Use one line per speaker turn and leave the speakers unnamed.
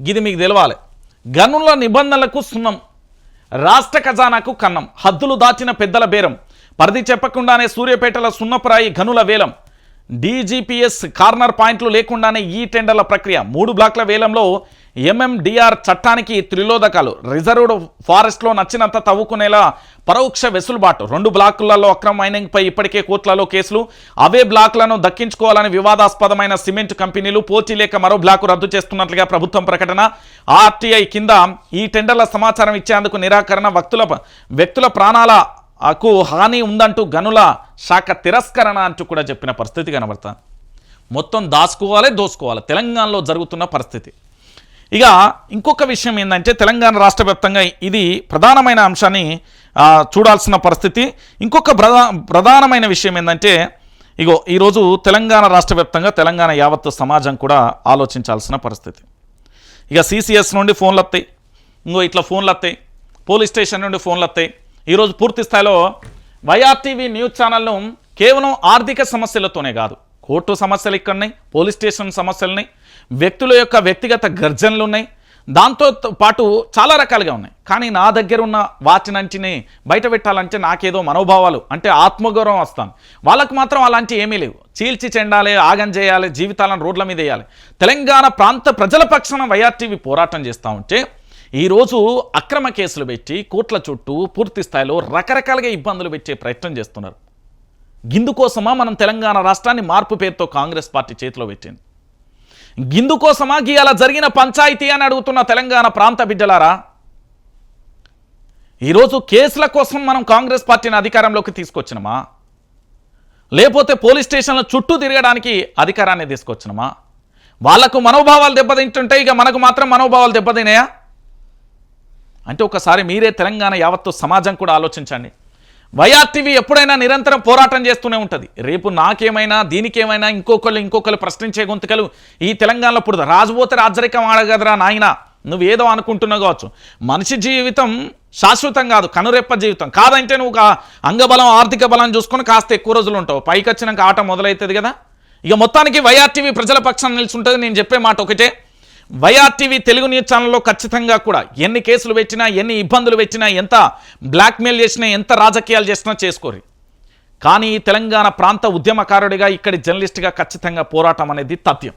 గిది మీకు తెలవాలి. గనుల నిబంధనలకు సున్నం, రాష్ట్ర ఖజానాకు కన్నం, హద్దులు దాచిన పెద్దల బేరం, పరిధి చెప్పకుండానే సూర్యాపేటల సున్నపురాయి గనుల వేలం, డీజీపీఎస్ కార్నర్ పాయింట్లు లేకుండానే ఈ టెండర్ల ప్రక్రియ, 3 బ్లాక్ల వేలంలో ఎంఎండిఆర్ చట్టానికి త్రిలోదకాలు, రిజర్వ్డ్ ఫారెస్ట్లో నచ్చినంత తవ్వుకునేలా పరోక్ష వెసులుబాటు, 2 బ్లాకులలో అక్రమ మైనింగ్పై ఇప్పటికే కోర్టులలో కేసులు, అవే బ్లాకులను దక్కించుకోవాలని వివాదాస్పదమైన సిమెంట్ కంపెనీలు, పోటీ లేక మరో బ్లాకు రద్దు చేస్తున్నట్లుగా ప్రభుత్వం ప్రకటన, ఆర్టీఐ కింద ఈ టెండర్ల సమాచారం ఇచ్చేందుకు నిరాకరణ, వ్యక్తుల ప్రాణాలకు హాని ఉందంటూ గనుల శాఖ తిరస్కరణ అంటూ కూడా చెప్పిన పరిస్థితి కనబడతా. మొత్తం దాచుకోవాలి, దోసుకోవాలి తెలంగాణలో జరుగుతున్న పరిస్థితి. ఇక ఇంకొక విషయం ఏంటంటే తెలంగాణ రాష్ట్ర వ్యాప్తంగా ఇది ప్రధానమైన అంశాన్ని చూడాల్సిన పరిస్థితి. ఇంకొక ప్రధానమైన విషయం ఏంటంటే ఈరోజు తెలంగాణ రాష్ట్ర వ్యాప్తంగా తెలంగాణ యావత్తు సమాజం కూడా ఆలోచించాల్సిన పరిస్థితి. ఇక సిసిఎస్ నుండి ఫోన్లు వస్తాయి, ఇట్లా ఫోన్లు వస్తాయి, పోలీస్ స్టేషన్ నుండి ఫోన్లు వస్తాయి. ఈరోజు పూర్తి స్థాయిలో వైఆర్టీవీ న్యూస్ ఛానల్ను కేవలం ఆర్థిక సమస్యలతోనే కాదు, కోర్టు సమస్యలు ఇక్కడ ఉన్నాయి, పోలీస్ స్టేషన్ సమస్యలున్నాయి, వ్యక్తుల యొక్క వ్యక్తిగత గర్జనలు ఉన్నాయి, దాంతో పాటు చాలా రకాలుగా ఉన్నాయి. కానీ నా దగ్గర ఉన్న వాటినంటిని బయట పెట్టాలంటే నాకేదో మనోభావాలు అంటే ఆత్మగౌరవం వస్తాను. వాళ్ళకు మాత్రం అలాంటి ఏమీ లేవు. చీల్చి చెండాలి, ఆగం చేయాలి, జీవితాలను రోడ్ల మీద వేయాలి. తెలంగాణ ప్రాంత ప్రజల పక్షాన వైఆర్టీవీ పోరాటం చేస్తూ ఉంటే ఈరోజు అక్రమ కేసులు పెట్టి కోర్టుల చుట్టూ పూర్తి స్థాయిలో రకరకాలుగా ఇబ్బందులు పెట్టే ప్రయత్నం చేస్తున్నారు. గిందుకోసమా మనం తెలంగాణ రాష్ట్రాన్ని మార్పు పేరుతో కాంగ్రెస్ పార్టీ చేతిలో పెట్టింది? గిందుకోసమా అలా జరిగిన పంచాయతీ అని అడుగుతున్న తెలంగాణ ప్రాంత బిడ్డలారా. ఈరోజు కేసుల కోసం మనం కాంగ్రెస్ పార్టీని అధికారంలోకి తీసుకొచ్చినమా, లేకపోతే పోలీస్ స్టేషన్ల చుట్టూ తిరగడానికి అధికారాన్ని తీసుకొచ్చినమా? వాళ్లకు మనోభావాలు దెబ్బతింటుంటే ఇక మనకు మాత్రం మనోభావాలు దెబ్బతినాయా అంటే ఒకసారి మీరే తెలంగాణ యావత్తు సమాజం కూడా ఆలోచించండి. వైఆర్టీవీ ఎప్పుడైనా నిరంతరం పోరాటం చేస్తూనే ఉంటుంది. రేపు నాకేమైనా దీనికేమైనా ఇంకొకరు ప్రశ్నించే గొంతుకలు ఈ తెలంగాణలో పుడతారు. రాజుపోతే రాజరికం ఆడగదరా నాయన, నువ్వు ఏదో అనుకుంటున్నావు కావచ్చు. మనిషి జీవితం శాశ్వతం కాదు, కనురెప్ప జీవితం కాదంటే నువ్వు అంగబలం ఆర్థిక బలం చూసుకొని కాస్త ఎక్కువ రోజులు ఉంటావు, పైకి వచ్చినాక ఆట మొదలవుతుంది కదా. ఇక మొత్తానికి వైఆర్టీవీ ప్రజల పక్షాన నిలుచుంటుంది. నేను చెప్పే మాట ఒకటే, వైఆర్టీవీ తెలుగు న్యూస్ ఛానల్లో ఖచ్చితంగా కూడా ఎన్ని కేసులు పెట్టినా, ఎన్ని ఇబ్బందులు పెట్టినా, ఎంత బ్లాక్మెయిల్ చేసినా, ఎంత రాజకీయాలు చేసినా చేసుకోరు. కానీ తెలంగాణ ప్రాంత ఉద్యమకారుడిగా, ఇక్కడి జర్నలిస్ట్గా ఖచ్చితంగా పోరాటం అనేది తథ్యం.